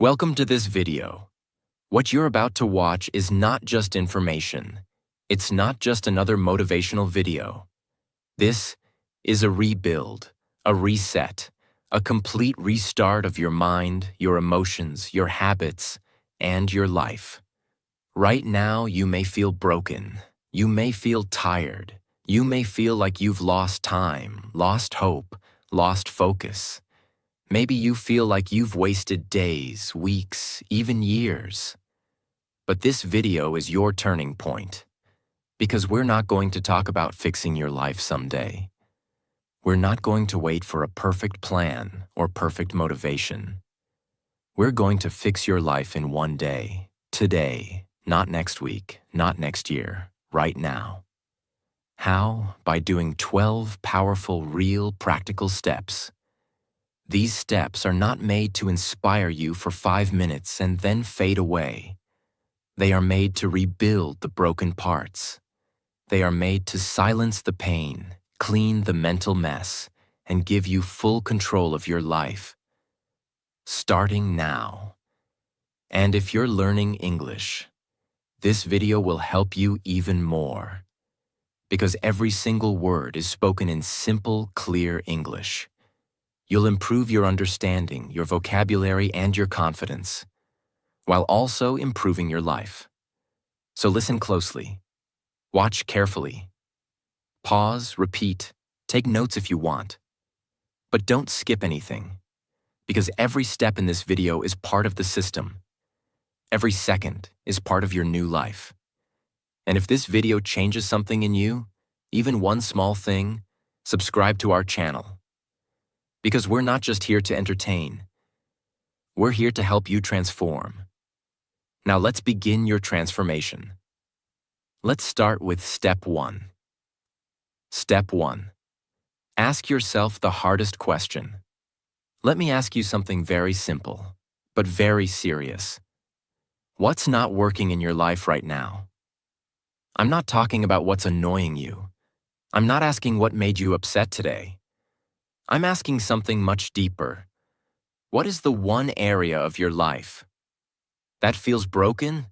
Welcome to this video. What you're about to watch is not just information. It's not just another motivational video. This is a rebuild, a reset, a complete restart of your mind, your emotions, your habits, and your life. Right now, you may feel broken. You may feel tired. You may feel like you've lost time, lost hope, lost focus. Maybe you feel like you've wasted days, weeks, even years. But this video is your turning point, because we're not going to talk about fixing your life someday. We're not going to wait for a perfect plan or perfect motivation. We're going to fix your life in one day, today, not next week, not next year, right now. How? By doing 12 powerful, real, practical steps. These steps are not made to inspire you for 5 minutes and then fade away. They are made to rebuild the broken parts. They are made to silence the pain, clean the mental mess, and give you full control of your life. Starting now. And if you're learning English, this video will help you even more, because every single word is spoken in simple, clear English. You'll improve your understanding, your vocabulary, and your confidence, while also improving your life. So listen closely. Watch carefully. Pause, repeat, take notes if you want. But don't skip anything, because every step in this video is part of the system. Every second is part of your new life. And if this video changes something in you, even one small thing, subscribe to our channel. Because we're not just here to entertain. We're here to help you transform. Now let's begin your transformation. Let's start with step 1. Step 1. Ask yourself the hardest question. Let me ask you something very simple, but very serious. What's not working in your life right now? I'm not talking about what's annoying you. I'm not asking what made you upset today. I'm asking something much deeper. What is the one area of your life that feels broken?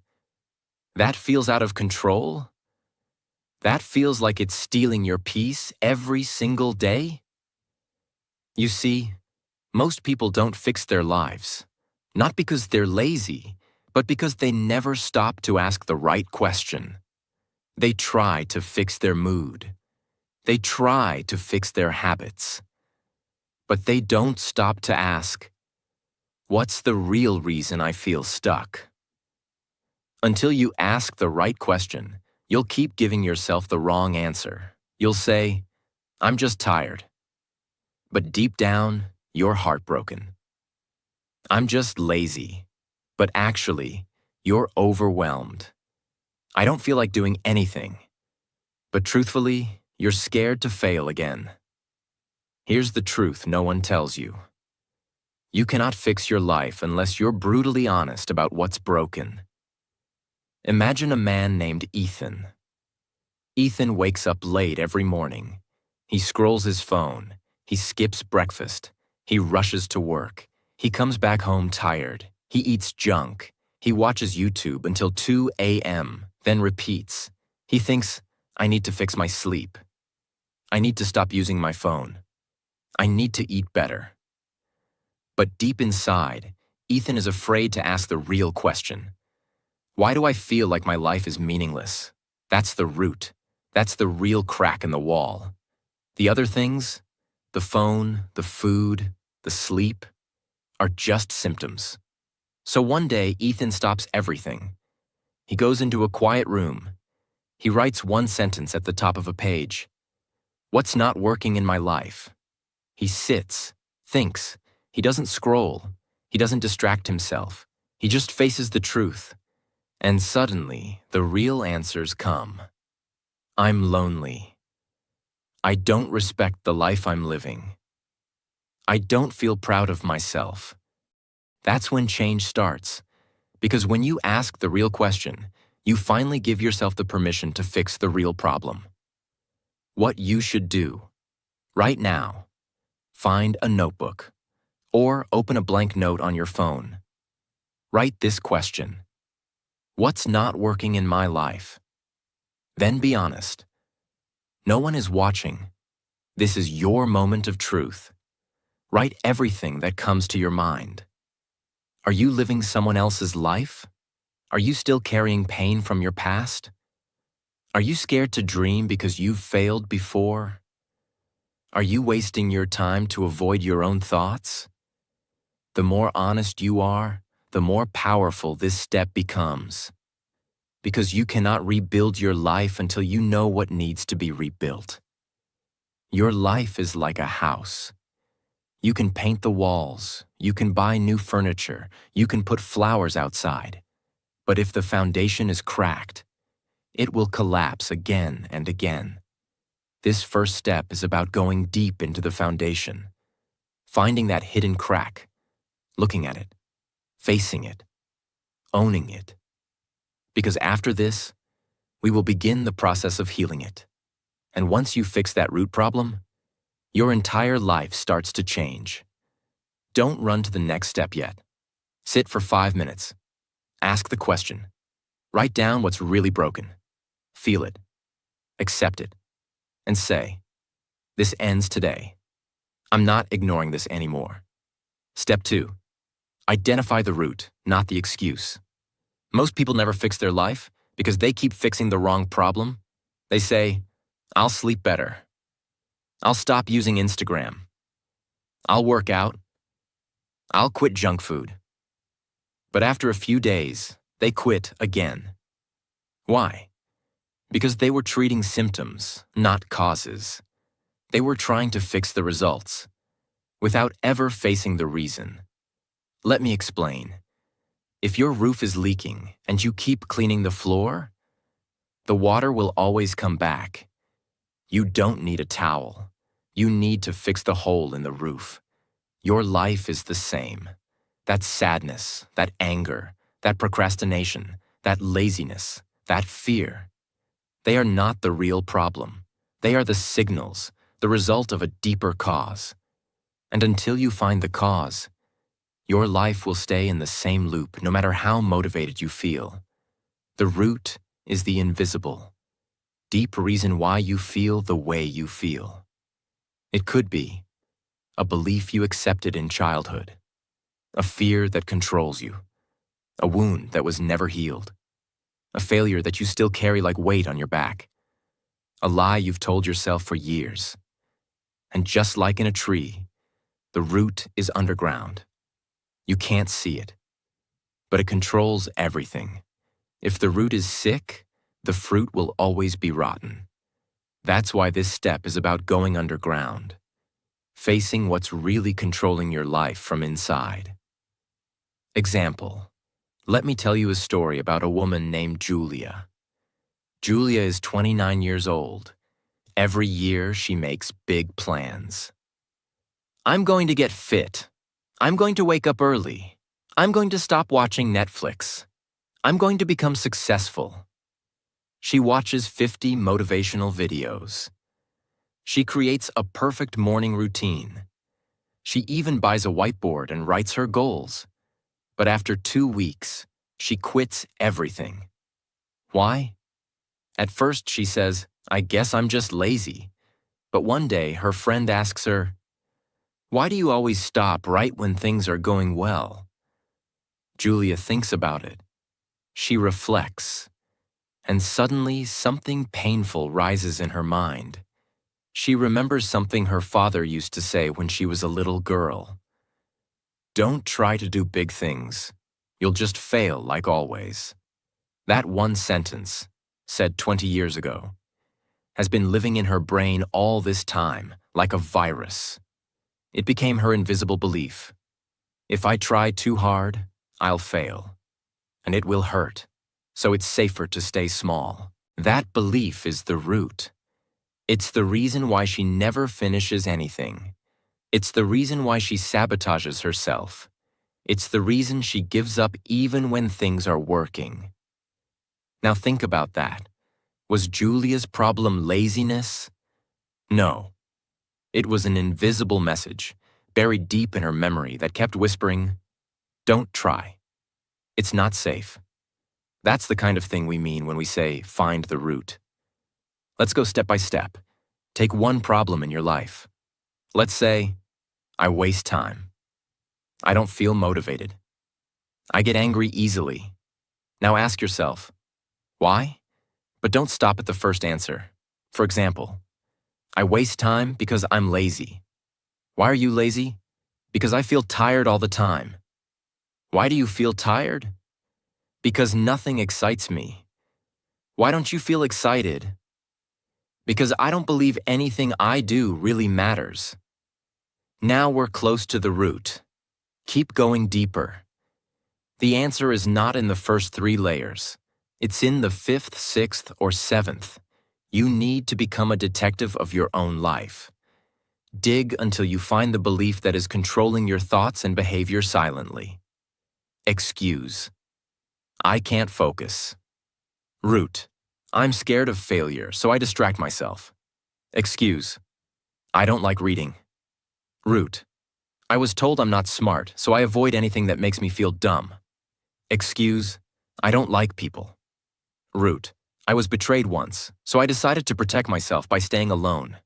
That feels out of control? That feels like it's stealing your peace every single day? You see, most people don't fix their lives, not because they're lazy, but because they never stop to ask the right question. They try to fix their mood. They try to fix their habits. But they don't stop to ask, what's the real reason I feel stuck? Until you ask the right question, you'll keep giving yourself the wrong answer. You'll say, I'm just tired. But deep down, you're heartbroken. I'm just lazy. But actually, you're overwhelmed. I don't feel like doing anything. But truthfully, you're scared to fail again. Here's the truth no one tells you. You cannot fix your life unless you're brutally honest about what's broken. Imagine a man named Ethan. Ethan wakes up late every morning. He scrolls his phone. He skips breakfast. He rushes to work. He comes back home tired. He eats junk. He watches YouTube until 2 a.m., then repeats. He thinks, I need to fix my sleep. I need to stop using my phone. I need to eat better. But deep inside, Ethan is afraid to ask the real question. Why do I feel like my life is meaningless? That's the root. That's the real crack in the wall. The other things, the phone, the food, the sleep, are just symptoms. So one day, Ethan stops everything. He goes into a quiet room. He writes one sentence at the top of a page. What's not working in my life? He sits, thinks. He doesn't scroll. He doesn't distract himself. He just faces the truth. And suddenly, the real answers come. I'm lonely. I don't respect the life I'm living. I don't feel proud of myself. That's when change starts. Because when you ask the real question, you finally give yourself the permission to fix the real problem. What you should do, right now, find a notebook, or open a blank note on your phone. Write this question: what's not working in my life? Then be honest. No one is watching. This is your moment of truth. Write everything that comes to your mind. Are you living someone else's life? Are you still carrying pain from your past? Are you scared to dream because you've failed before? Are you wasting your time to avoid your own thoughts? The more honest you are, the more powerful this step becomes. Because you cannot rebuild your life until you know what needs to be rebuilt. Your life is like a house. You can paint the walls, you can buy new furniture, you can put flowers outside. But if the foundation is cracked, it will collapse again and again. This first step is about going deep into the foundation, finding that hidden crack, looking at it, facing it, owning it. Because after this, we will begin the process of healing it. And once you fix that root problem, your entire life starts to change. Don't run to the next step yet. Sit for 5 minutes. Ask the question. Write down what's really broken. Feel it. Accept it. And say, this ends today. I'm not ignoring this anymore. Step 2. Identify the root, not the excuse. Most people never fix their life because they keep fixing the wrong problem. They say, I'll sleep better. I'll stop using Instagram. I'll work out. I'll quit junk food. But after a few days, they quit again. Why? Because they were treating symptoms, not causes. They were trying to fix the results, without ever facing the reason. Let me explain. If your roof is leaking and you keep cleaning the floor, the water will always come back. You don't need a towel. You need to fix the hole in the roof. Your life is the same. That sadness, that anger, that procrastination, that laziness, that fear. They are not the real problem. They are the signals, the result of a deeper cause. And until you find the cause, your life will stay in the same loop no matter how motivated you feel. The root is the invisible, deep reason why you feel the way you feel. It could be a belief you accepted in childhood, a fear that controls you, a wound that was never healed, a failure that you still carry like weight on your back, a lie you've told yourself for years. And just like in a tree, the root is underground. You can't see it, but it controls everything. If the root is sick, the fruit will always be rotten. That's why this step is about going underground, facing what's really controlling your life from inside. Example. Let me tell you a story about a woman named Julia. Julia is 29 years old. Every year she makes big plans. I'm going to get fit. I'm going to wake up early. I'm going to stop watching Netflix. I'm going to become successful. She watches 50 motivational videos. She creates a perfect morning routine. She even buys a whiteboard and writes her goals. But after 2 weeks, she quits everything. Why? At first she says, I guess I'm just lazy. But one day her friend asks her, why do you always stop right when things are going well? Julia thinks about it. She reflects. And suddenly something painful rises in her mind. She remembers something her father used to say when she was a little girl. Don't try to do big things. You'll just fail like always. That one sentence, said 20 years ago, has been living in her brain all this time, like a virus. It became her invisible belief. If I try too hard, I'll fail. And it will hurt, so it's safer to stay small. That belief is the root. It's the reason why she never finishes anything. It's the reason why she sabotages herself. It's the reason she gives up even when things are working. Now think about that. Was Julia's problem laziness? No. It was an invisible message, buried deep in her memory that kept whispering, don't try. It's not safe. That's the kind of thing we mean when we say, find the root. Let's go step by step. Take one problem in your life. Let's say, I waste time. I don't feel motivated. I get angry easily. Now ask yourself, why? But don't stop at the first answer. For example, I waste time because I'm lazy. Why are you lazy? Because I feel tired all the time. Why do you feel tired? Because nothing excites me. Why don't you feel excited? Because I don't believe anything I do really matters. Now we're close to the root. Keep going deeper. The answer is not in the first 3 layers. It's in the 5th, 6th, or 7th. You need to become a detective of your own life. Dig until you find the belief that is controlling your thoughts and behavior silently. Excuse. I can't focus. Root. I'm scared of failure, so I distract myself. Excuse. I don't like reading. Root. I was told I'm not smart, so I avoid anything that makes me feel dumb. Excuse. I don't like people. Root. I was betrayed once, so I decided to protect myself by staying alone.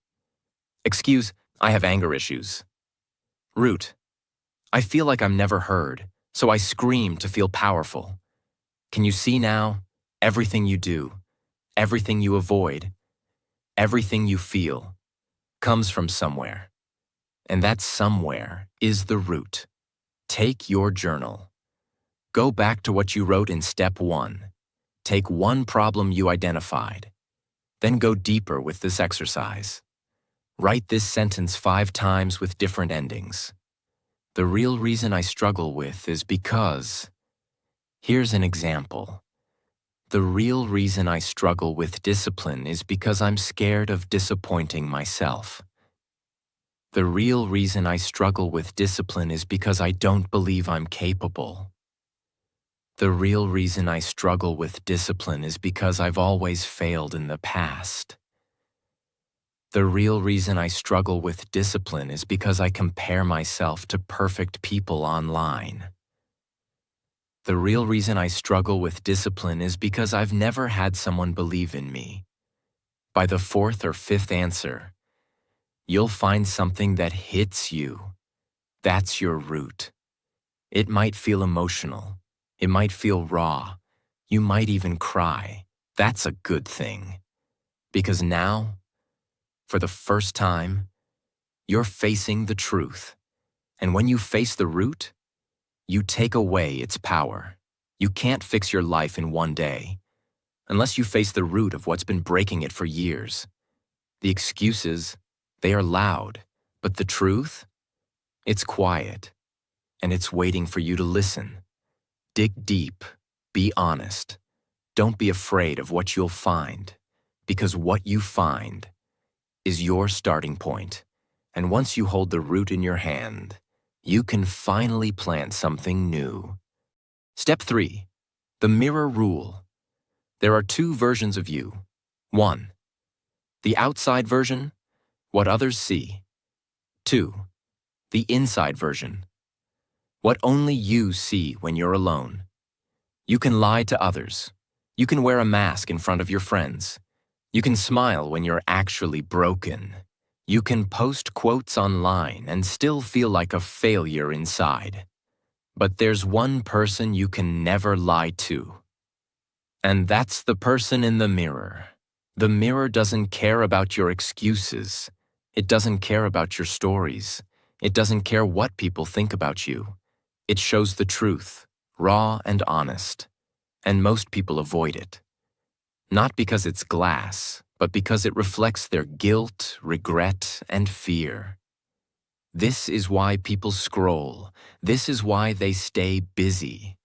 Excuse. I have anger issues. Root. I feel like I'm never heard, so I scream to feel powerful. Can you see now? Everything you do, everything you avoid, everything you feel comes from somewhere. And that somewhere is the root. Take your journal. Go back to what you wrote in step 1. Take one problem you identified. Then go deeper with this exercise. Write this sentence 5 times with different endings. The real reason I struggle with is because... Here's an example. The real reason I struggle with discipline is because I'm scared of disappointing myself. The real reason I struggle with discipline is because I don't believe I'm capable. The real reason I struggle with discipline is because I've always failed in the past. The real reason I struggle with discipline is because I compare myself to perfect people online. The real reason I struggle with discipline is because I've never had someone believe in me. By the 4th or 5th answer, you'll find something that hits you. That's your root. It might feel emotional. It might feel raw. You might even cry. That's a good thing. Because now, for the first time, you're facing the truth. And when you face the root, you take away its power. You can't fix your life in one day, unless you face the root of what's been breaking it for years. The excuses, they are loud, but the truth, it's quiet, and it's waiting for you to listen. Dig deep, be honest. Don't be afraid of what you'll find, because what you find is your starting point. And once you hold the root in your hand, you can finally plant something new. Step 3. The mirror rule. There are 2 versions of you. 1. The outside version, what others see. 2. The inside version, what only you see when you're alone. You can lie to others. You can wear a mask in front of your friends. You can smile when you're actually broken. You can post quotes online and still feel like a failure inside. But there's one person you can never lie to. And that's the person in the mirror. The mirror doesn't care about your excuses. It doesn't care about your stories. It doesn't care what people think about you. It shows the truth, raw and honest. And most people avoid it. Not because it's glass, but because it reflects their guilt, regret, and fear. This is why people scroll. This is why they stay busy.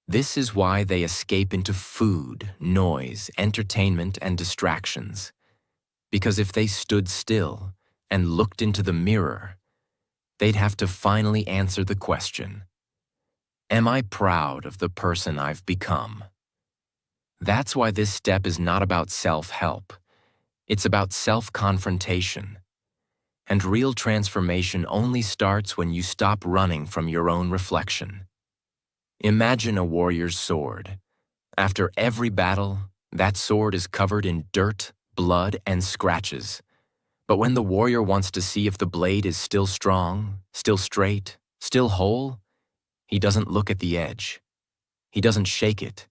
This is why they escape into food, noise, entertainment, and distractions. Because if they stood still and looked into the mirror, they'd have to finally answer the question, am I proud of the person I've become? That's why this step is not about self-help. It's about self-confrontation. And real transformation only starts when you stop running from your own reflection. Imagine a warrior's sword. After every battle, that sword is covered in dirt, blood, and scratches. But when the warrior wants to see if the blade is still strong, still straight, still whole, he doesn't look at the edge. He doesn't shake it.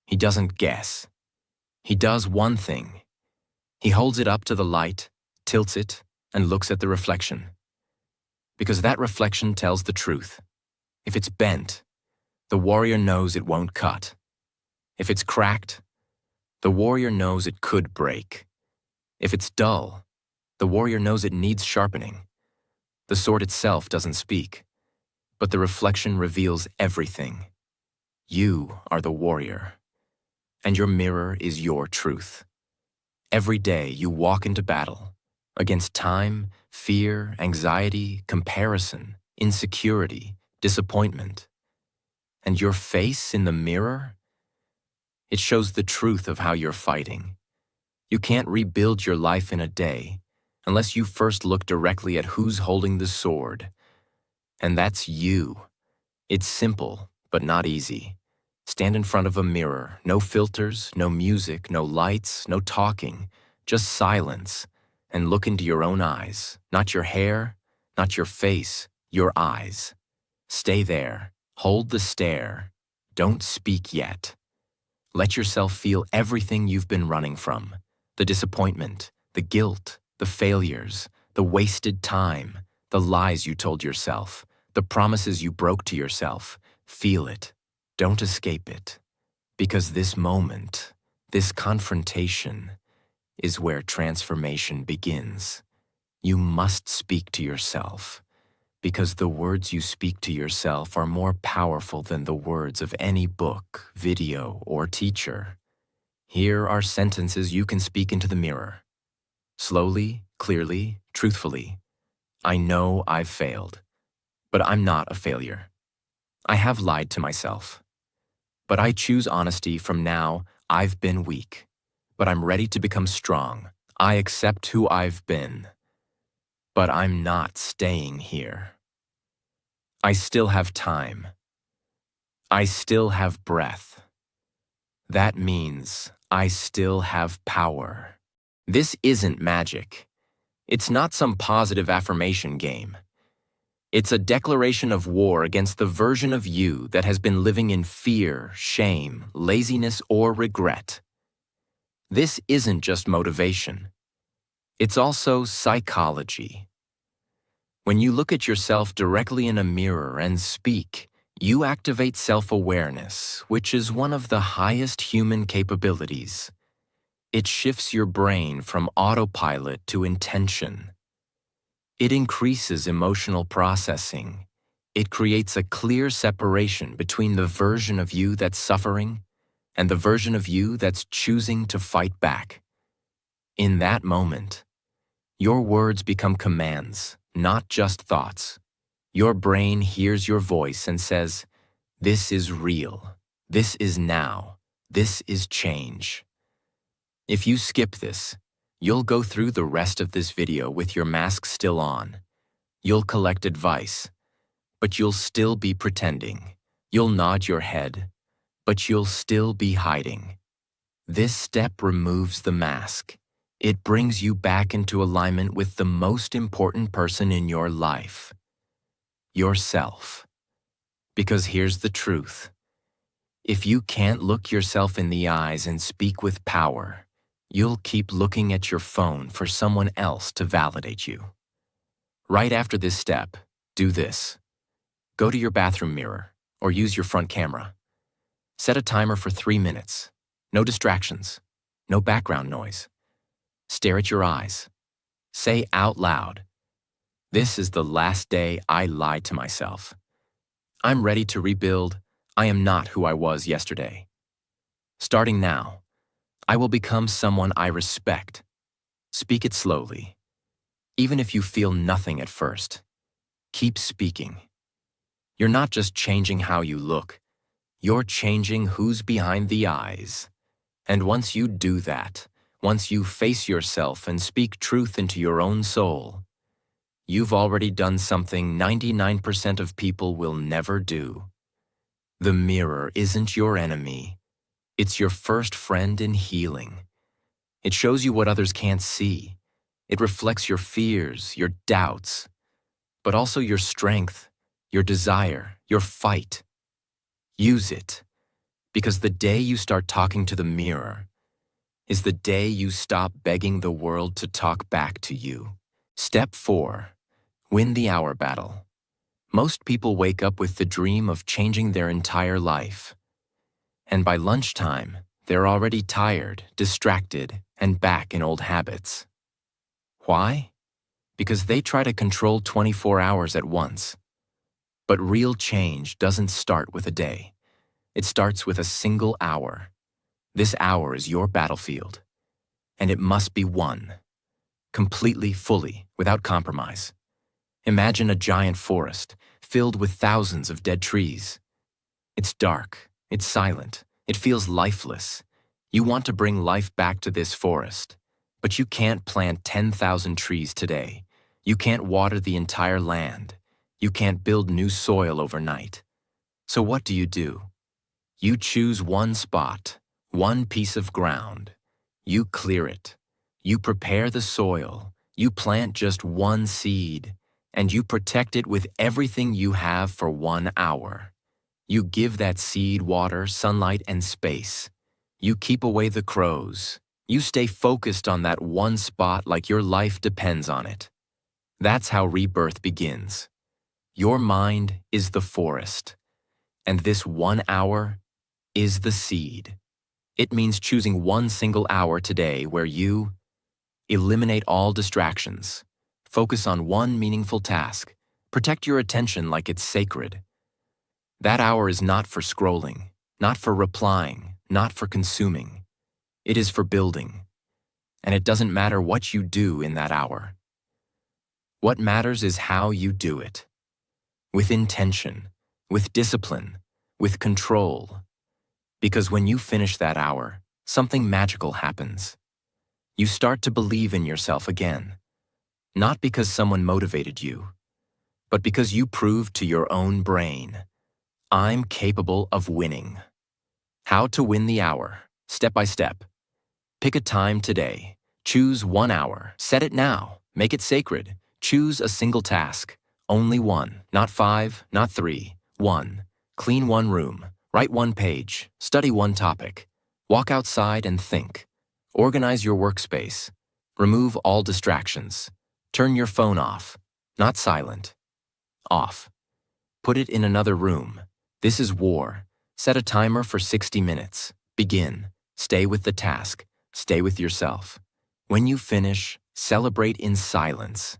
He doesn't guess. He does one thing. He holds it up to the light, tilts it, and looks at the reflection. Because that reflection tells the truth. If it's bent, the warrior knows it won't cut. If it's cracked, the warrior knows it could break. If it's dull, the warrior knows it needs sharpening. The sword itself doesn't speak, but the reflection reveals everything. You are the warrior, and your mirror is your truth. Every day you walk into battle, against time, fear, anxiety, comparison, insecurity, disappointment. And your face in the mirror? It shows the truth of how you're fighting. You can't rebuild your life in a day unless you first look directly at who's holding the sword. And that's you. It's simple, but not easy. Stand in front of a mirror, no filters, no music, no lights, no talking, just silence, and look into your own eyes. Not your hair, not your face, your eyes. Stay there. Hold the stare. Don't speak yet. Let yourself feel everything you've been running from. The disappointment, the guilt, the failures, the wasted time, the lies you told yourself, the promises you broke to yourself. Feel it. Don't escape it. Because this moment, this confrontation, is where transformation begins. You must speak to yourself, because the words you speak to yourself are more powerful than the words of any book, video, or teacher. Here are sentences you can speak into the mirror. Slowly, clearly, truthfully. I know I've failed, but I'm not a failure. I have lied to myself. But I choose honesty from now. I've been weak, but I'm ready to become strong. I accept who I've been, but I'm not staying here. I still have time. I still have breath. That means I still have power. This isn't magic. It's not some positive affirmation game. It's a declaration of war against the version of you that has been living in fear, shame, laziness, or regret. This isn't just motivation. It's also psychology. When you look at yourself directly in a mirror and speak, you activate self-awareness, which is one of the highest human capabilities. It shifts your brain from autopilot to intention. It increases emotional processing. It creates a clear separation between the version of you that's suffering and the version of you that's choosing to fight back. In that moment, your words become commands, not just thoughts. Your brain hears your voice and says, "This is real. This is now. This is change." If you skip this, you'll go through the rest of this video with your mask still on. You'll collect advice, but you'll still be pretending. You'll nod your head, but you'll still be hiding. This step removes the mask. It brings you back into alignment with the most important person in your life, yourself. Because here's the truth. If you can't look yourself in the eyes and speak with power, you'll keep looking at your phone for someone else to validate you. Right after this step, do this. Go to your bathroom mirror or use your front camera. Set a timer for 3 minutes. No distractions, no background noise. Stare at your eyes. Say out loud, "This is the last day I lied to myself. I'm ready to rebuild. I am not who I was yesterday. Starting now, I will become someone I respect." Speak it slowly. Even if you feel nothing at first, keep speaking. You're not just changing how you look, you're changing who's behind the eyes. And once you do that, once you face yourself and speak truth into your own soul, you've already done something 99% of people will never do. The mirror isn't your enemy. It's your first friend in healing. It shows you what others can't see. It reflects your fears, your doubts, but also your strength, your desire, your fight. Use it, because the day you start talking to the mirror is the day you stop begging the world to talk back to you. Step 4. Win the hour battle. Most people wake up with the dream of changing their entire life. And by lunchtime, they're already tired, distracted, and back in old habits. Why? Because they try to control 24 hours at once. But real change doesn't start with a day. It starts with a single hour. This hour is your battlefield, and it must be won. Completely, fully, without compromise. Imagine a giant forest filled with thousands of dead trees. It's dark, it's silent, it feels lifeless. You want to bring life back to this forest, but you can't plant 10,000 trees today. You can't water the entire land. You can't build new soil overnight. So what do? You choose one spot, one piece of ground. You clear it. You prepare the soil. You plant just one seed, and you protect it with everything you have for 1 hour. You give that seed water, sunlight, and space. You keep away the crows. You stay focused on that one spot like your life depends on it. That's how rebirth begins. Your mind is the forest, and this 1 hour is the seed. It means choosing one single hour today where you eliminate all distractions, focus on one meaningful task, protect your attention like it's sacred. That hour is not for scrolling, not for replying, not for consuming. It is for building. And it doesn't matter what you do in that hour. What matters is how you do it. With intention, with discipline, with control. Because when you finish that hour, something magical happens. You start to believe in yourself again. Not because someone motivated you, but because you proved to your own brain, I'm capable of winning. How to win the hour, step by step. Pick a time today. Choose 1 hour. Set it now. Make it sacred. Choose a single task. Only one. Not 5, not 3. 1. Clean one room. Write one page. Study one topic. Walk outside and think. Organize your workspace. Remove all distractions. Turn your phone off. Not silent. Off. Put it in another room. This is war. Set a timer for 60 minutes. Begin. Stay with the task. Stay with yourself. When you finish, celebrate in silence.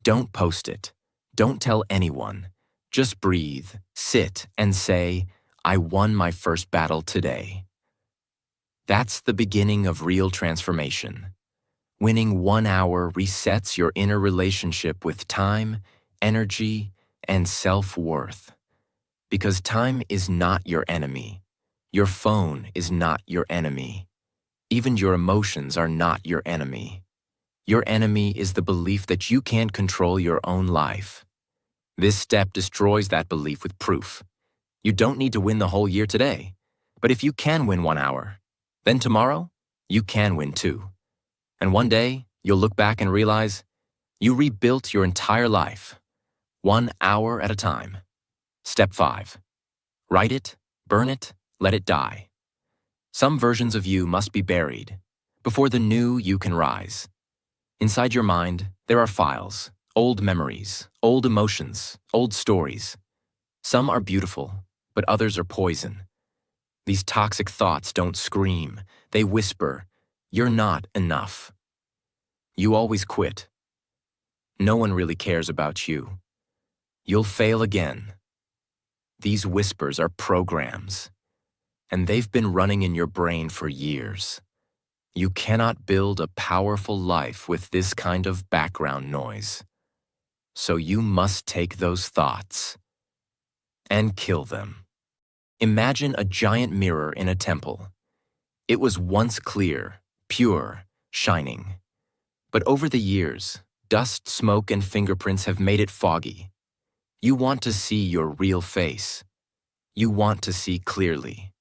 Don't post it. Don't tell anyone. Just breathe, sit, and say, I won my first battle today. That's the beginning of real transformation. Winning 1 hour resets your inner relationship with time, energy, and self-worth. Because time is not your enemy. Your phone is not your enemy. Even your emotions are not your enemy. Your enemy is the belief that you can't control your own life. This step destroys that belief with proof. You don't need to win the whole year today. But if you can win 1 hour, then tomorrow, you can win 2. And one day, you'll look back and realize you rebuilt your entire life, 1 hour at a time. Step 5. Write it, burn it, let it die. Some versions of you must be buried before the new you can rise. Inside your mind, there are files, old memories, old emotions, old stories. Some are beautiful, but others are poison. These toxic thoughts don't scream, they whisper, you're not enough. You always quit. No one really cares about you. You'll fail again. These whispers are programs, and they've been running in your brain for years. You cannot build a powerful life with this kind of background noise. So you must take those thoughts and kill them. Imagine a giant mirror in a temple. It was once clear, pure, shining. But over the years, dust, smoke, and fingerprints have made it foggy. You want to see your real face. You want to see clearly.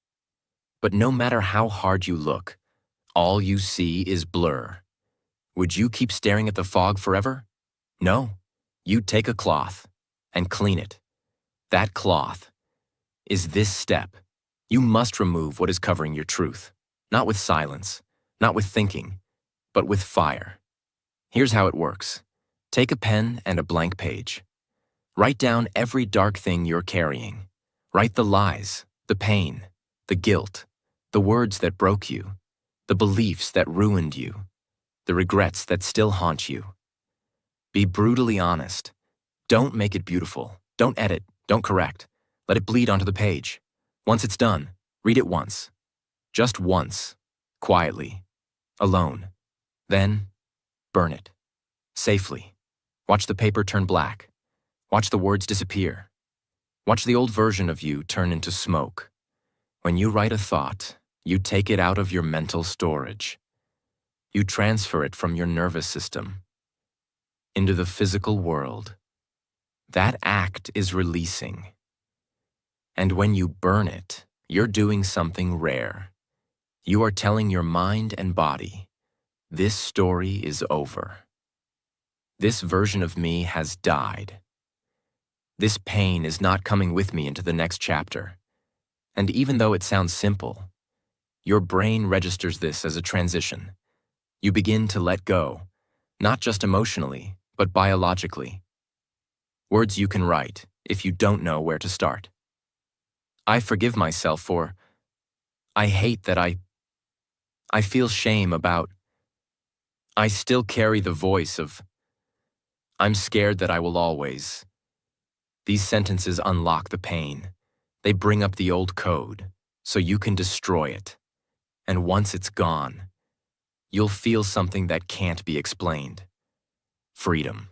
But no matter how hard you look, all you see is blur. Would you keep staring at the fog forever? No. You'd take a cloth and clean it. That cloth is this step. You must remove what is covering your truth, not with silence, not with thinking, but with fire. Here's how it works. Take a pen and a blank page. Write down every dark thing you're carrying. Write the lies, the pain, the guilt, the words that broke you, the beliefs that ruined you, the regrets that still haunt you. Be brutally honest. Don't make it beautiful. Don't edit. Don't correct. Let it bleed onto the page. Once it's done, read it once. Just once. Quietly. Alone. Then, burn it. Safely. Watch the paper turn black. Watch the words disappear. Watch the old version of you turn into smoke. When you write a thought, you take it out of your mental storage. You transfer it from your nervous system into the physical world. That act is releasing. And when you burn it, you're doing something rare. You are telling your mind and body, this story is over. This version of me has died. This pain is not coming with me into the next chapter. And even though it sounds simple, your brain registers this as a transition. You begin to let go, not just emotionally, but biologically. Words you can write if you don't know where to start. I forgive myself for. I hate that I feel shame about. I still carry the voice of. I'm scared that I will always. These sentences unlock the pain. They bring up the old code, so you can destroy it. And once it's gone, you'll feel something that can't be explained. Freedom.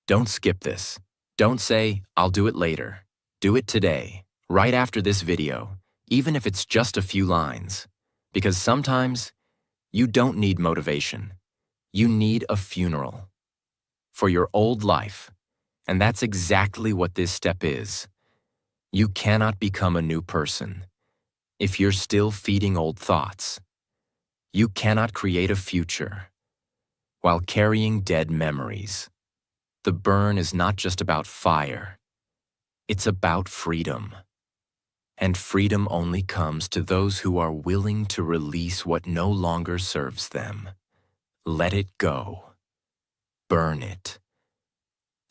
Don't skip this. Don't say, I'll do it later. Do it today, right after this video, even if it's just a few lines. Because sometimes, you don't need motivation. You need a funeral. For your old life. And that's exactly what this step is. You cannot become a new person if you're still feeding old thoughts. You cannot create a future while carrying dead memories. The burn is not just about fire. It's about freedom. And freedom only comes to those who are willing to release what no longer serves them. Let it go. Burn it.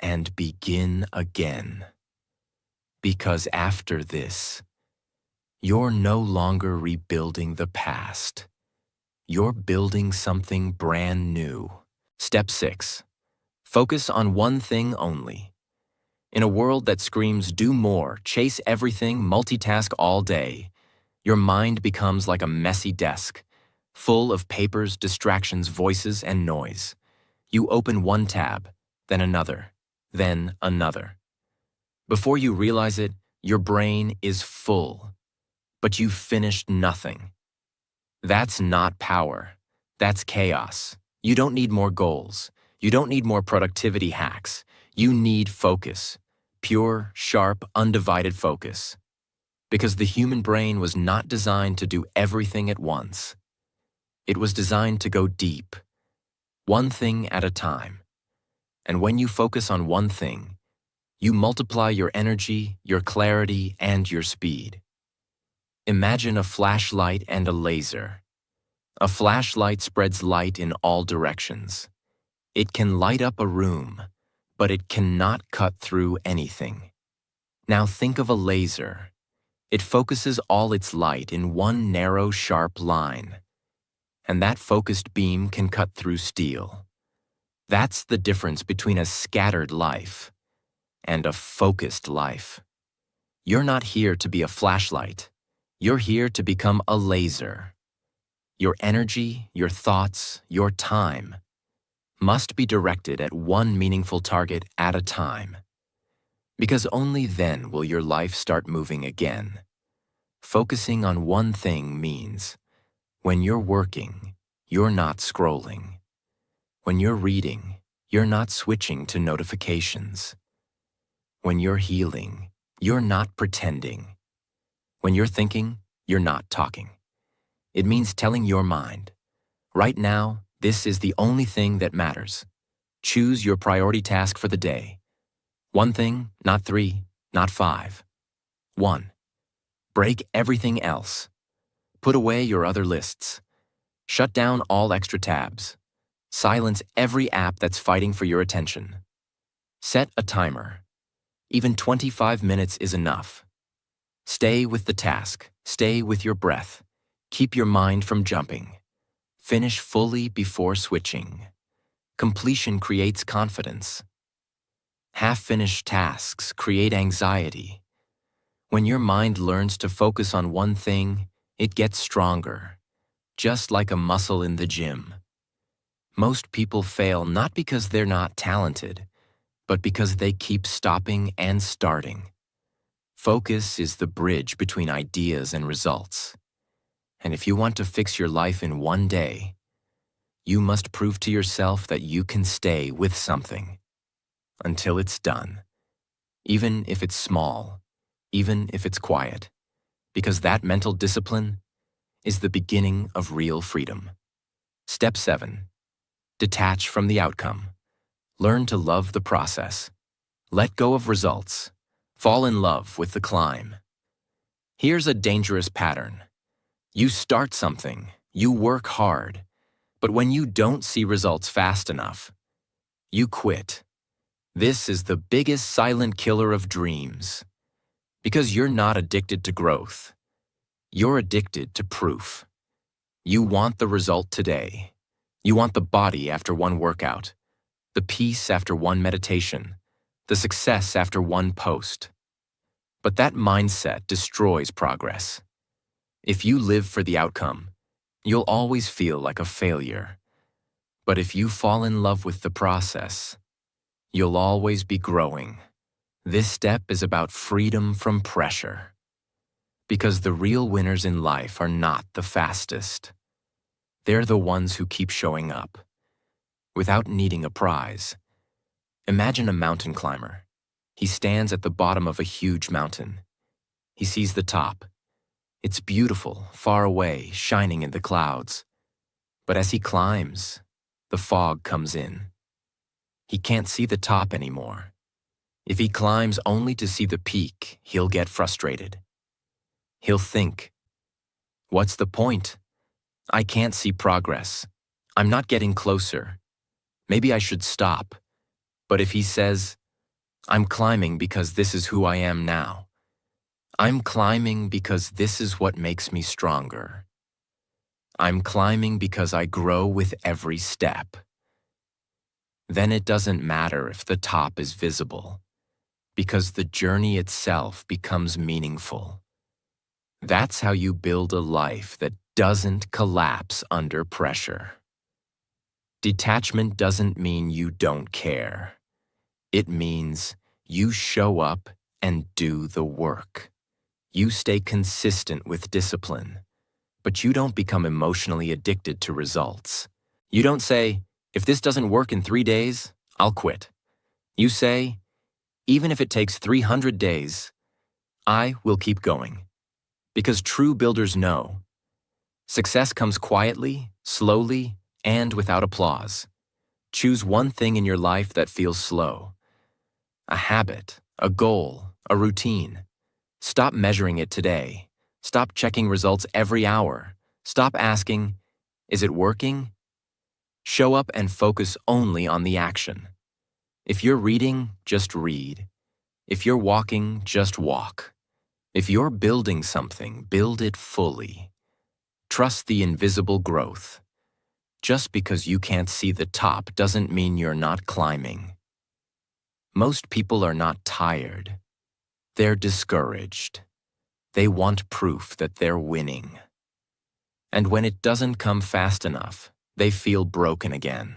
And begin again. Because after this, you're no longer rebuilding the past. You're building something brand new. Step 6. Focus on one thing only. In a world that screams, do more, chase everything, multitask all day, your mind becomes like a messy desk, full of papers, distractions, voices, and noise. You open one tab, then another. Then another. Before you realize it, your brain is full, but you've finished nothing. That's not power. That's chaos. You don't need more goals. You don't need more productivity hacks. You need focus. Pure, sharp, undivided focus. Because the human brain was not designed to do everything at once. It was designed to go deep, one thing at a time. And when you focus on one thing, you multiply your energy, your clarity, and your speed. Imagine a flashlight and a laser. A flashlight spreads light in all directions. It can light up a room, but it cannot cut through anything. Now think of a laser. It focuses all its light in one narrow, sharp line. And that focused beam can cut through steel. That's the difference between a scattered life and a focused life. You're not here to be a flashlight. You're here to become a laser. Your energy, your thoughts, your time must be directed at one meaningful target at a time. Because only then will your life start moving again. Focusing on one thing means when you're working, you're not scrolling. When you're reading, you're not switching to notifications. When you're healing, you're not pretending. When you're thinking, you're not talking. It means telling your mind, right now, this is the only thing that matters. Choose your priority task for the day. One thing, not three, not five. 1. Break everything else. Put away your other lists. Shut down all extra tabs. Silence every app that's fighting for your attention. Set a timer. Even 25 minutes is enough. Stay with the task. Stay with your breath. Keep your mind from jumping. Finish fully before switching. Completion creates confidence. Half-finished tasks create anxiety. When your mind learns to focus on one thing, it gets stronger, just like a muscle in the gym. Most people fail not because they're not talented, but because they keep stopping and starting. Focus is the bridge between ideas and results. And if you want to fix your life in one day, you must prove to yourself that you can stay with something until it's done, even if it's small, even if it's quiet, because that mental discipline is the beginning of real freedom. Step 7. Detach from the outcome. Learn to love the process. Let go of results. Fall in love with the climb. Here's a dangerous pattern. You start something, you work hard, but when you don't see results fast enough, you quit. This is the biggest silent killer of dreams. Because you're not addicted to growth. You're addicted to proof. You want the result today. You want the body after one workout, the peace after one meditation, the success after one post. But that mindset destroys progress. If you live for the outcome, you'll always feel like a failure. But if you fall in love with the process, you'll always be growing. This step is about freedom from pressure. Because the real winners in life are not the fastest. They're the ones who keep showing up, without needing a prize. Imagine a mountain climber. He stands at the bottom of a huge mountain. He sees the top. It's beautiful, far away, shining in the clouds. But as he climbs, the fog comes in. He can't see the top anymore. If he climbs only to see the peak, he'll get frustrated. He'll think, what's the point? I can't see progress. I'm not getting closer. Maybe I should stop. But if he says, I'm climbing because this is who I am now. I'm climbing because this is what makes me stronger. I'm climbing because I grow with every step. Then it doesn't matter if the top is visible, because the journey itself becomes meaningful. That's how you build a life that doesn't collapse under pressure. Detachment doesn't mean you don't care. It means you show up and do the work. You stay consistent with discipline, but you don't become emotionally addicted to results. You don't say, if this doesn't work in 3 days, I'll quit. You say, even if it takes 300 days, I will keep going. Because true builders know, success comes quietly, slowly, and without applause. Choose one thing in your life that feels slow. A habit, a goal, a routine. Stop measuring it today. Stop checking results every hour. Stop asking, is it working? Show up and focus only on the action. If you're reading, just read. If you're walking, just walk. If you're building something, build it fully. Trust the invisible growth. Just because you can't see the top doesn't mean you're not climbing. Most people are not tired. They're discouraged. They want proof that they're winning. And when it doesn't come fast enough, they feel broken again.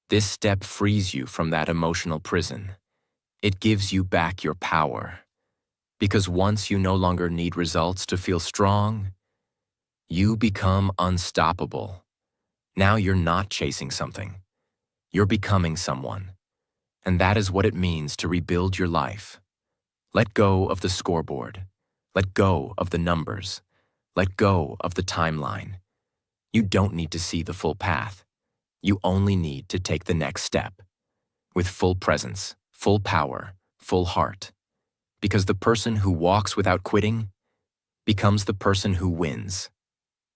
This step frees you from that emotional prison. It gives you back your power. Because once you no longer need results to feel strong, you become unstoppable. Now you're not chasing something. You're becoming someone. And that is what it means to rebuild your life. Let go of the scoreboard. Let go of the numbers. Let go of the timeline. You don't need to see the full path. You only need to take the next step. With full presence, full power, full heart. Because the person who walks without quitting becomes the person who wins,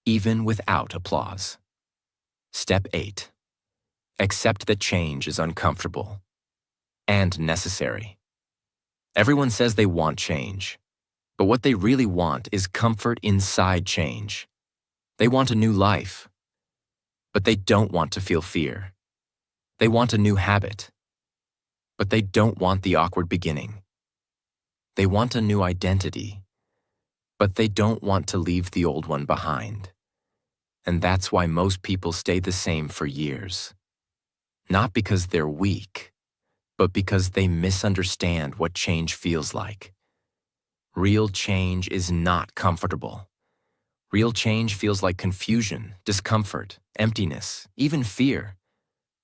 even without applause. Step 8. Accept that change is uncomfortable and necessary. Everyone says they want change, but what they really want is comfort inside change. They want a new life, but they don't want to feel fear. They want a new habit, but they don't want the awkward beginning. They want a new identity, but they don't want to leave the old one behind. And that's why most people stay the same for years. Not because they're weak, but because they misunderstand what change feels like. Real change is not comfortable. Real change feels like confusion, discomfort, emptiness, even fear.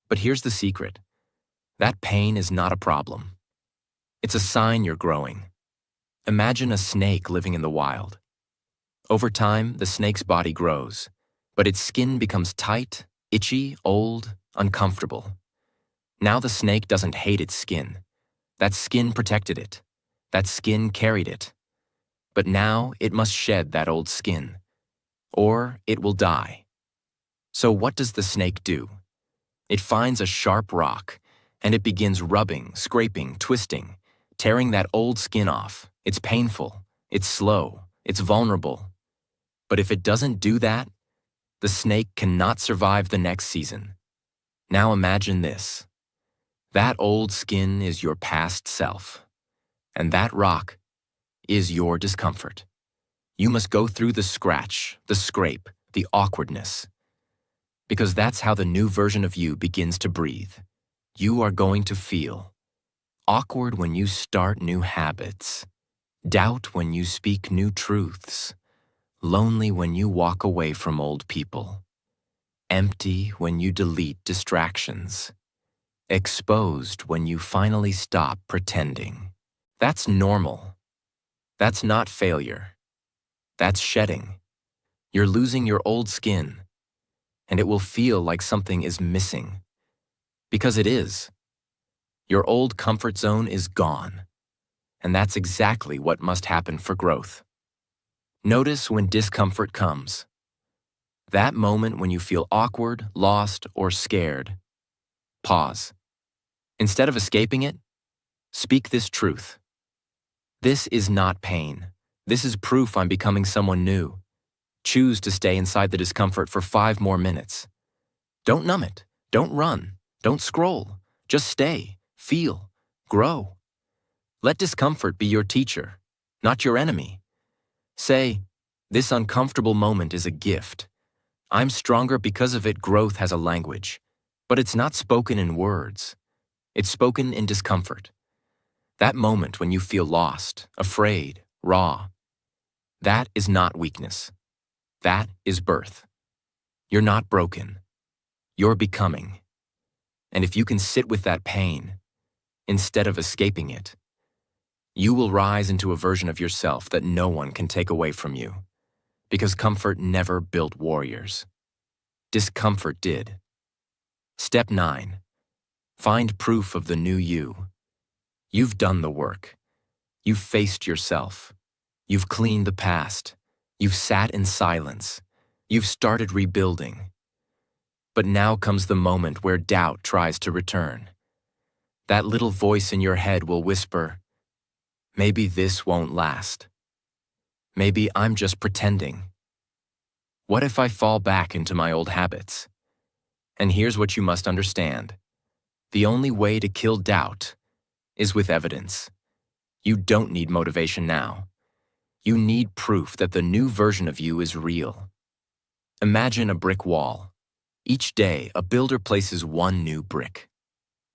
But here's the secret. That pain is not a problem. It's a sign you're growing. Imagine a snake living in the wild. Over time, the snake's body grows, but its skin becomes tight, itchy, old, uncomfortable. Now the snake doesn't hate its skin. That skin protected it. That skin carried it. But now it must shed that old skin, or it will die. So what does the snake do? It finds a sharp rock, and it begins rubbing, scraping, twisting, tearing that old skin off. It's painful, it's slow, it's vulnerable. But if it doesn't do that, the snake cannot survive the next season. Now imagine this. That old skin is your past self, and that rock is your discomfort. You must go through the scratch, the scrape, the awkwardness, because that's how the new version of you begins to breathe. You are going to feel awkward when you start new habits, doubt when you speak new truths, lonely when you walk away from old people, empty when you delete distractions, exposed when you finally stop pretending. That's normal. That's not failure. That's shedding. You're losing your old skin, and it will feel like something is missing. Because it is. Your old comfort zone is gone, and that's exactly what must happen for growth. Notice when discomfort comes. That moment when you feel awkward, lost, or scared. Pause. Instead of escaping it, speak this truth. This is not pain. This is proof I'm becoming someone new. Choose to stay inside the discomfort for 5 more minutes. Don't numb it. Don't run. Don't scroll. Just stay, feel, grow. Let discomfort be your teacher, not your enemy. Say, this uncomfortable moment is a gift. I'm stronger because of it. Growth has a language, but it's not spoken in words. It's spoken in discomfort. That moment when you feel lost, afraid, raw, that is not weakness. That is birth. You're not broken. You're becoming. And if you can sit with that pain, instead of escaping it, you will rise into a version of yourself that no one can take away from you. Because comfort never built warriors. Discomfort did. Step 9. Find proof of the new you. You've done the work. You've faced yourself. You've cleaned the past. You've sat in silence. You've started rebuilding. But now comes the moment where doubt tries to return. That little voice in your head will whisper, maybe this won't last. Maybe I'm just pretending. What if I fall back into my old habits? And here's what you must understand. The only way to kill doubt is with evidence. You don't need motivation now. You need proof that the new version of you is real. Imagine a brick wall. Each day, a builder places one new brick.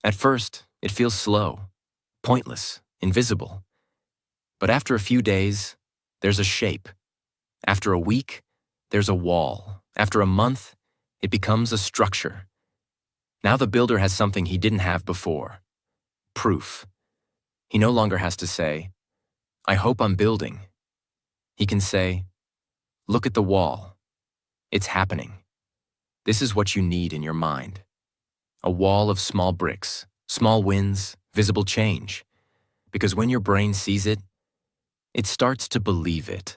At first, it feels slow, pointless, invisible. But after a few days, there's a shape. After a week, there's a wall. After a month, it becomes a structure. Now the builder has something he didn't have before. Proof. He no longer has to say, I hope I'm building. He can say, "Look at the wall. It's happening." This is what you need in your mind. A wall of small bricks, small wins, visible change. Because when your brain sees it, it starts to believe it.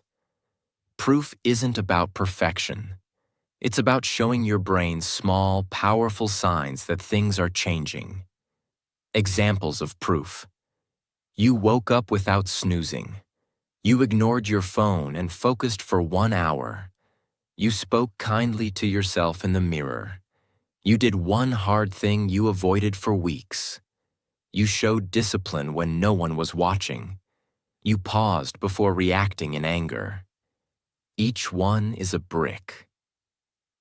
Proof isn't about perfection. It's about showing your brain small, powerful signs that things are changing. Examples of proof. You woke up without snoozing. You ignored your phone and focused for 1 hour. You spoke kindly to yourself in the mirror. You did one hard thing you avoided for weeks. You showed discipline when no one was watching. You paused before reacting in anger. Each one is a brick.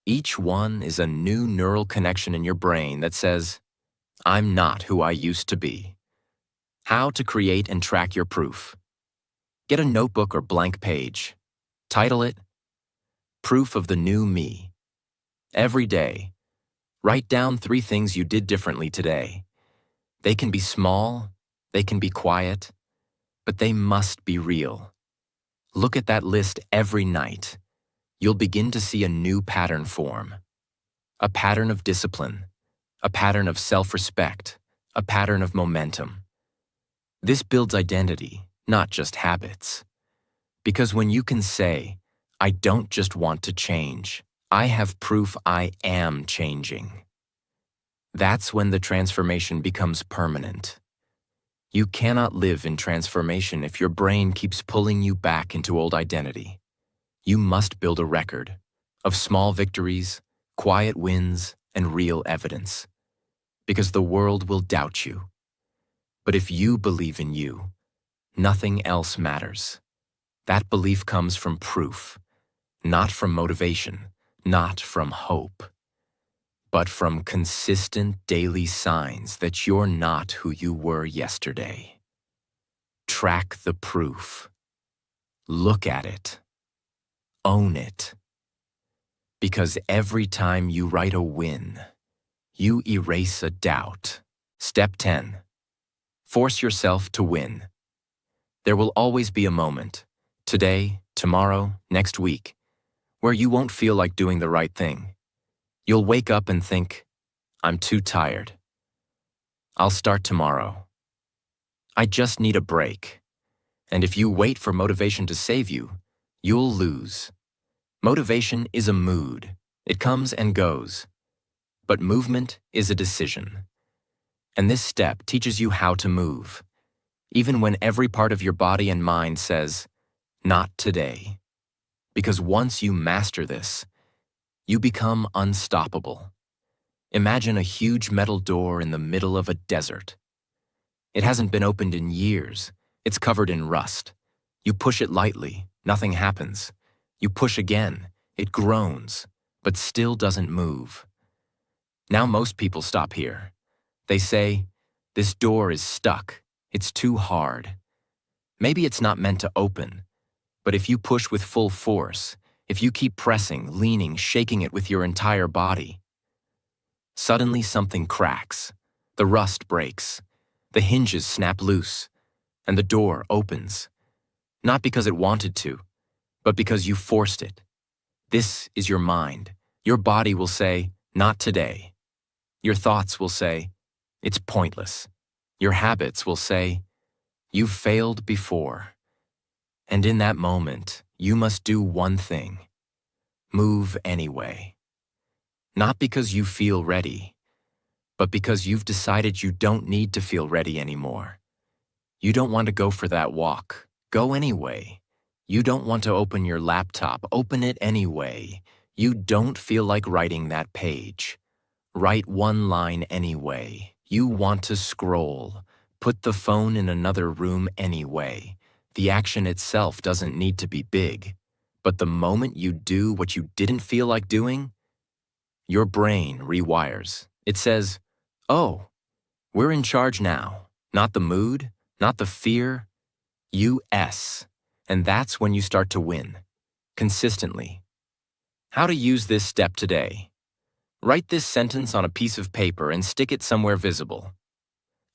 Each one is a new neural connection in your brain that says, "I'm not who I used to be." How to create and track your proof. Get a notebook or blank page. Title it, Proof of the New Me. Every day, write down 3 things you did differently today. They can be small, they can be quiet, but they must be real. Look at that list every night. You'll begin to see a new pattern form. A pattern of discipline, a pattern of self-respect, a pattern of momentum. This builds identity, not just habits. Because when you can say, "I don't just want to change, I have proof I am changing," that's when the transformation becomes permanent. You cannot live in transformation if your brain keeps pulling you back into old identity. You must build a record of small victories, quiet wins, and real evidence. Because the world will doubt you. But if you believe in you, nothing else matters. That belief comes from proof, not from motivation, not from hope, but from consistent daily signs that you're not who you were yesterday. Track the proof. Look at it. Own it. Because every time you write a win, you erase a doubt. Step 10. Force yourself to win. There will always be a moment, today, tomorrow, next week, where you won't feel like doing the right thing. You'll wake up and think, "I'm too tired. I'll start tomorrow. I just need a break." And if you wait for motivation to save you, you'll lose. Motivation is a mood. It comes and goes. But movement is a decision. And this step teaches you how to move, even when every part of your body and mind says, "Not today." Because once you master this, you become unstoppable. Imagine a huge metal door in the middle of a desert. It hasn't been opened in years. It's covered in rust. You push it lightly, nothing happens. You push again, it groans, but still doesn't move. Now most people stop here. They say, "This door is stuck. It's too hard." Maybe it's not meant to open, but if you push with full force, if you keep pressing, leaning, shaking it with your entire body, suddenly something cracks, the rust breaks, the hinges snap loose, and the door opens. Not because it wanted to, but because you forced it. This is your mind. Your body will say, "Not today." Your thoughts will say, "It's pointless." Your habits will say, "You've failed before." And in that moment, you must do one thing. Move anyway. Not because you feel ready, but because you've decided you don't need to feel ready anymore. You don't want to go for that walk. Go anyway. You don't want to open your laptop. Open it anyway. You don't feel like writing that page. Write one line anyway. You want to scroll. Put the phone in another room anyway. The action itself doesn't need to be big. But the moment you do what you didn't feel like doing, your brain rewires. It says, "Oh, we're in charge now. Not the mood, not the fear. US." And that's when you start to win. Consistently. How to use this step today. Write this sentence on a piece of paper and stick it somewhere visible.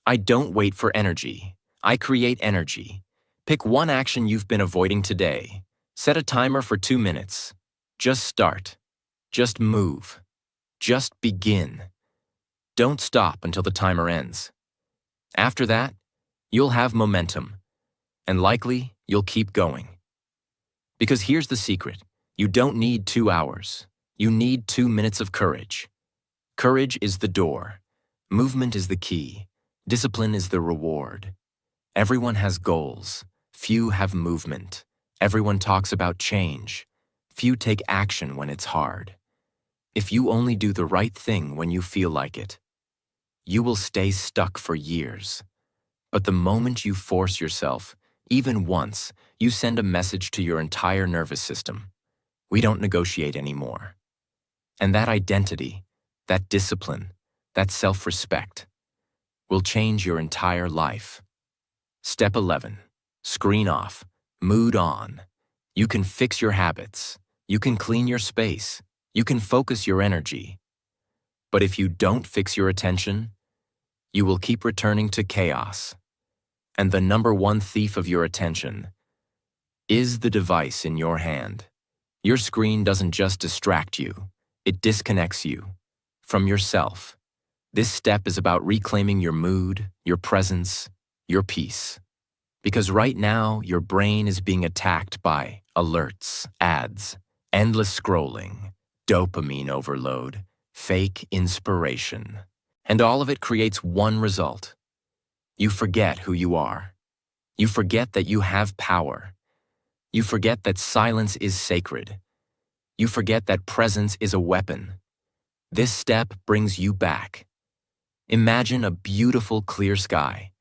I don't wait for energy. I create energy. Pick one action you've been avoiding today. Set a timer for 2 minutes. Just start. Just move. Just begin. Don't stop until the timer ends. After that, you'll have momentum, and likely you'll keep going. Because here's the secret. You don't need 2 hours. You need 2 minutes of courage. Courage is the door. Movement is the key. Discipline is the reward. Everyone has goals. Few have movement. Everyone talks about change. Few take action when it's hard. If you only do the right thing when you feel like it, you will stay stuck for years. But the moment you force yourself, even once, you send a message to your entire nervous system. We don't negotiate anymore. And that identity, that discipline, that self-respect will change your entire life. Step 11. Screen off. Mood on. You can fix your habits. You can clean your space. You can focus your energy. But if you don't fix your attention, you will keep returning to chaos. And the number one thief of your attention is the device in your hand. Your screen doesn't just distract you, it disconnects you from yourself. This step is about reclaiming your mood, your presence, your peace. Because right now, your brain is being attacked by alerts, ads, endless scrolling, dopamine overload, fake inspiration. And all of it creates one result. You forget who you are. You forget that you have power. You forget that silence is sacred. You forget that presence is a weapon. This step brings you back. Imagine a beautiful, clear sky.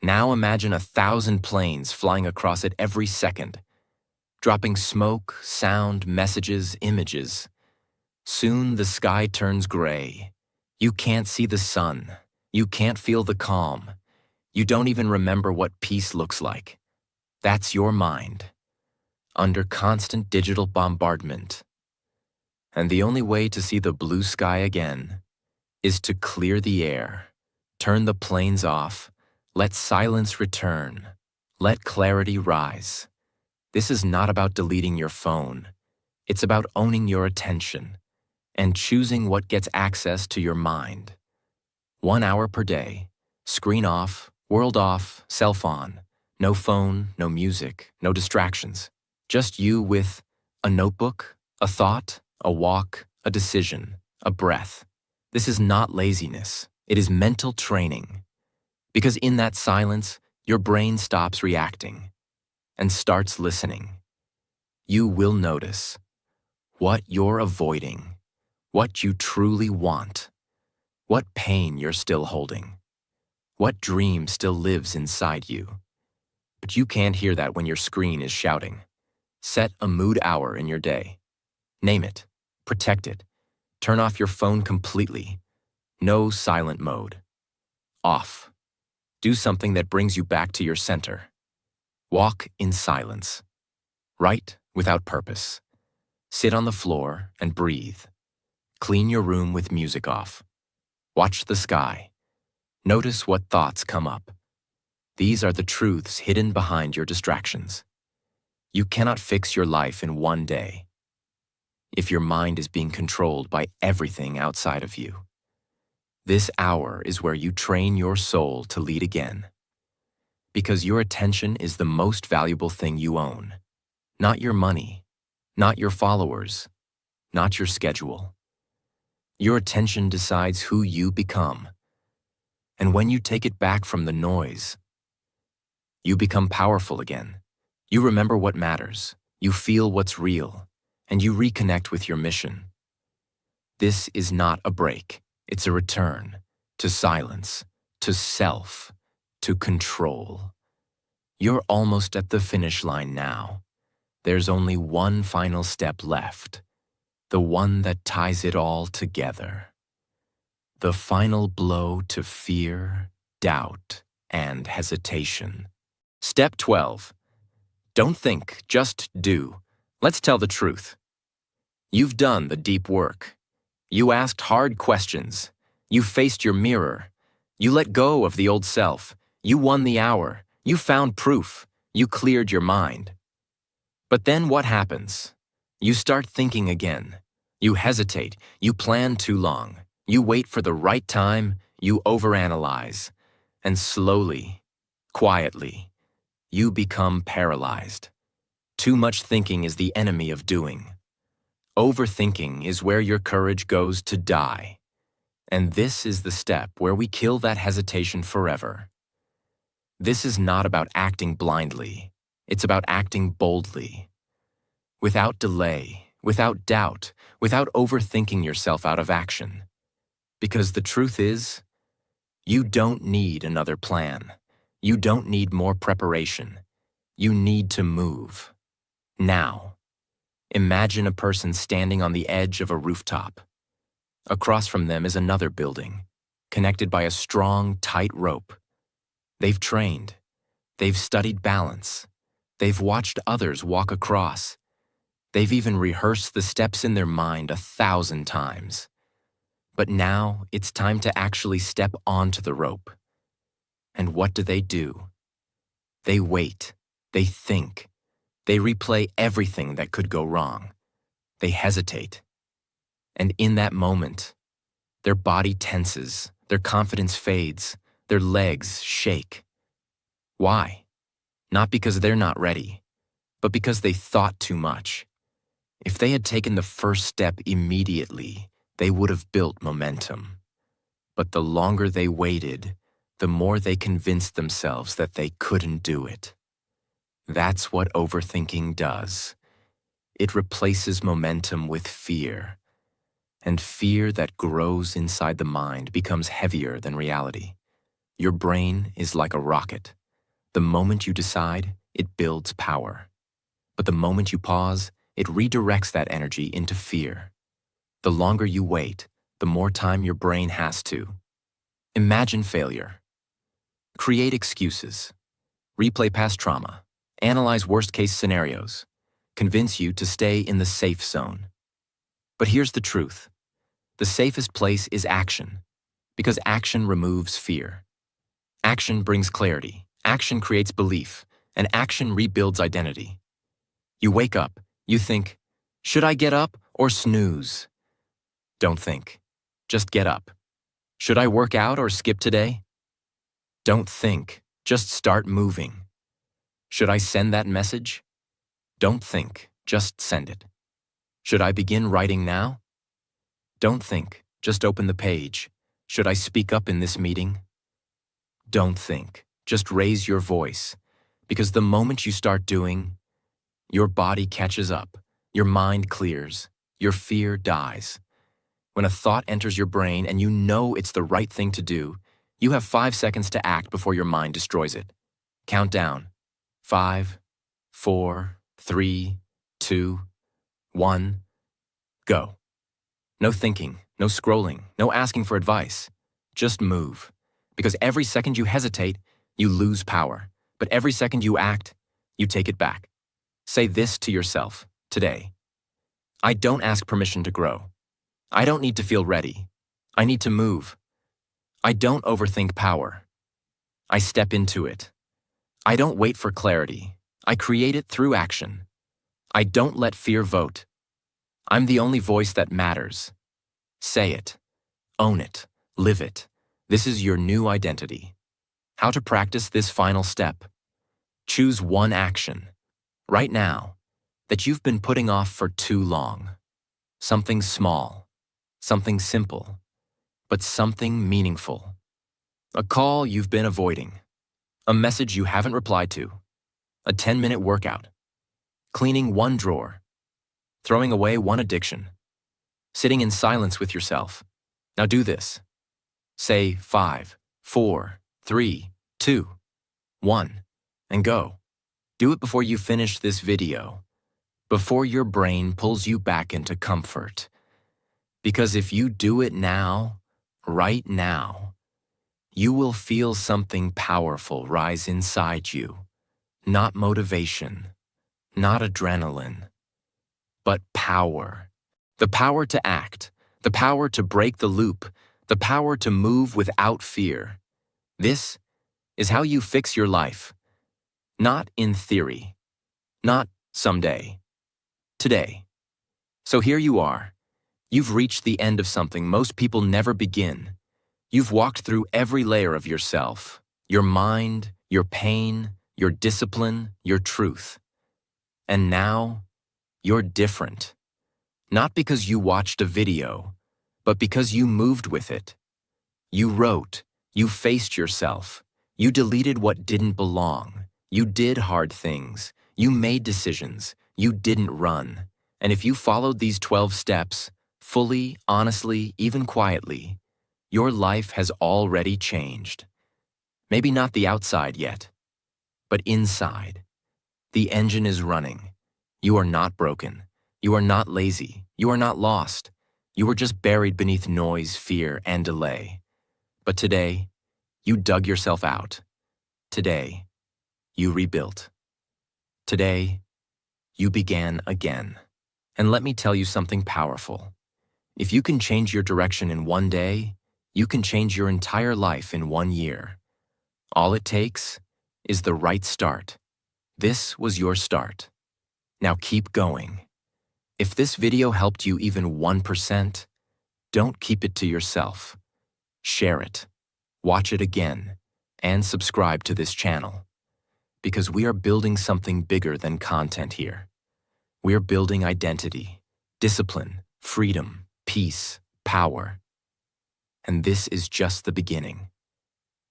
Now imagine 1,000 planes flying across it every second, dropping smoke, sound, messages, images. Soon the sky turns gray. You can't see the sun. You can't feel the calm. You don't even remember what peace looks like. That's your mind, under constant digital bombardment. And the only way to see the blue sky again is to clear the air, turn the planes off, let silence return, let clarity rise. This is not about deleting your phone. It's about owning your attention and choosing what gets access to your mind. 1 hour per day, screen off, world off, self on. No phone, no music, no distractions. Just you with a notebook, a thought, a walk, a decision, a breath. This is not laziness. It is mental training. Because in that silence, your brain stops reacting and starts listening. You will notice what you're avoiding, what you truly want, what pain you're still holding, what dream still lives inside you. But you can't hear that when your screen is shouting. Set a mood hour in your day. Name it. Protect it. Turn off your phone completely. No silent mode. Off. Do something that brings you back to your center. Walk in silence. Write without purpose. Sit on the floor and breathe. Clean your room with music off. Watch the sky. Notice what thoughts come up. These are the truths hidden behind your distractions. You cannot fix your life in one day if your mind is being controlled by everything outside of you. This hour is where you train your soul to lead again. Because your attention is the most valuable thing you own. Not your money, not your followers, not your schedule. Your attention decides who you become. And when you take it back from the noise, you become powerful again. You remember what matters, you feel what's real, and you reconnect with your mission. This is not a break. It's a return to silence, to self, to control. You're almost at the finish line now. There's only one final step left, the one that ties it all together. The final blow to fear, doubt, and hesitation. Step 12. Don't think, just do. Let's tell the truth. You've done the deep work. You asked hard questions. You faced your mirror. You let go of the old self. You won the hour. You found proof. You cleared your mind. But then what happens? You start thinking again. You hesitate. You plan too long. You wait for the right time. You overanalyze. And slowly, quietly, you become paralyzed. Too much thinking is the enemy of doing. Overthinking is where your courage goes to die. And this is the step where we kill that hesitation forever. This is not about acting blindly. It's about acting boldly. Without delay, without doubt, without overthinking yourself out of action. Because the truth is, you don't need another plan. You don't need more preparation. You need to move. Now, imagine a person standing on the edge of a rooftop. Across from them is another building, connected by a strong, tight rope. They've trained. They've studied balance. They've watched others walk across. They've even rehearsed the steps in their mind 1,000 times. But now it's time to actually step onto the rope. And what do? They wait. They think. They replay everything that could go wrong. They hesitate. And in that moment, their body tenses, their confidence fades, their legs shake. Why? Not because they're not ready, but because they thought too much. If they had taken the first step immediately, they would have built momentum. But the longer they waited, the more they convinced themselves that they couldn't do it. That's what overthinking does. It replaces momentum with fear. And fear that grows inside the mind becomes heavier than reality. Your brain is like a rocket. The moment you decide, it builds power. But the moment you pause, it redirects that energy into fear. The longer you wait, the more time your brain has to. Imagine failure. Create excuses. Replay past trauma. Analyze worst-case scenarios. Convince you to stay in the safe zone. But here's the truth. The safest place is action, because action removes fear. Action brings clarity. Action creates belief, and action rebuilds identity. You wake up. You think, should I get up or snooze? Don't think. Just get up. Should I work out or skip today? Don't think. Just start moving. Should I send that message? Don't think. Just send it. Should I begin writing now? Don't think. Just open the page. Should I speak up in this meeting? Don't think. Just raise your voice. Because the moment you start doing, your body catches up, your mind clears, your fear dies. When a thought enters your brain and you know it's the right thing to do, you have 5 seconds to act before your mind destroys it. Count down. 5, 4, 3, 2, 1, go. No thinking, no scrolling, no asking for advice. Just move. Because every second you hesitate, you lose power. But every second you act, you take it back. Say this to yourself today. I don't ask permission to grow. I don't need to feel ready. I need to move. I don't overthink power. I step into it. I don't wait for clarity. I create it through action. I don't let fear vote. I'm the only voice that matters. Say it. Own it. Live it. This is your new identity. How to practice this final step? Choose one action, right now, that you've been putting off for too long. Something small, something simple, but something meaningful. A call you've been avoiding, a message you haven't replied to, a 10-minute workout, cleaning one drawer, throwing away one addiction, sitting in silence with yourself. Now do this. Say 5, 4, 3, 2, 1, and go. Do it before you finish this video, before your brain pulls you back into comfort. Because if you do it now, right now, you will feel something powerful rise inside you. Not motivation, not adrenaline, but power. The power to act, the power to break the loop, the power to move without fear. This is how you fix your life. Not in theory, not someday, today. So here you are. You've reached the end of something most people never begin. You've walked through every layer of yourself, your mind, your pain, your discipline, your truth. And now, you're different. Not because you watched a video, but because you moved with it. You wrote, you faced yourself, you deleted what didn't belong, you did hard things, you made decisions, you didn't run. And if you followed these 12 steps, fully, honestly, even quietly, your life has already changed. Maybe not the outside yet, but inside. The engine is running. You are not broken. You are not lazy. You are not lost. You were just buried beneath noise, fear, and delay. But today, you dug yourself out. Today, you rebuilt. Today, you began again. And let me tell you something powerful. If you can change your direction in one day, you can change your entire life in 1 year. All it takes is the right start. This was your start. Now keep going. If this video helped you even 1%, don't keep it to yourself. Share it, watch it again, and subscribe to this channel. Because we are building something bigger than content here. We are building identity, discipline, freedom, peace, power. And this is just the beginning.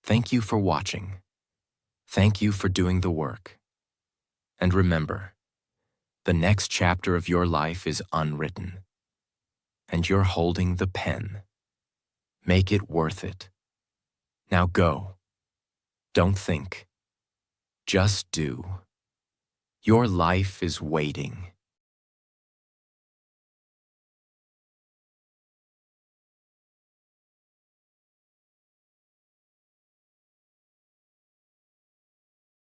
Thank you for watching. Thank you for doing the work. And remember, the next chapter of your life is unwritten. And you're holding the pen. Make it worth it. Now go. Don't think. Just do. Your life is waiting.